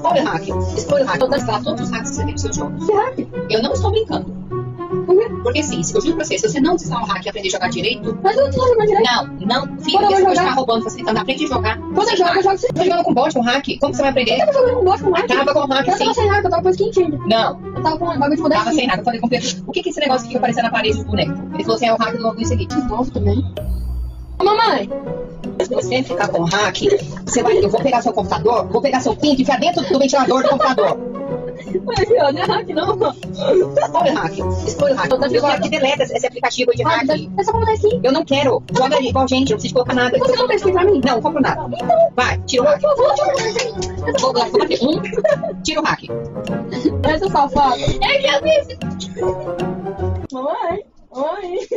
Olha, hack. Expõe o hack. Eu vou cancelar todos os hacks que você tem no seu jogo. Que hack? Eu não estou brincando. Por quê? Porque sim, eu juro pra você, se você não desinstalar o hack e aprender a jogar direito... Mas eu não tô jogando direito. Não, filho, Quando eu você vou pode jogar? ficar roubando, facilitando. Aprende a jogar. Quando eu jogo sim. Tá jogando com bot, com hack? Como que você vai aprender? Eu tava jogando com bosta com hack. Acaba com o hack, Eu sim. tava sem hack, eu tava com skin change. Não, Eu tava com um bagulho de mudar tava skin. sem nada. Eu falei com o Pedro, o que que é esse negócio que fica aparecendo na parede do boneco? Ele falou assim, é o hack do logo seguinte. Nossa, também. Ô, mamãe. Se você ficar com hack, eu vou pegar seu computador, vou pegar seu pin e enfiar dentro do ventilador do computador. Mas, ó, não é hack, não. Olha o hack. Expõe o hack. Eu quero que deleta esse aplicativo aí de hack. É só colocar skin. Eu não quero. Joga aí igual gente, não precisa colocar nada. Você não tem skin pra mim? Não compro nada. Vai, tira o hack. Vou bater tira o hack. Essa safada. É que eu disse. Mamãe. Oi.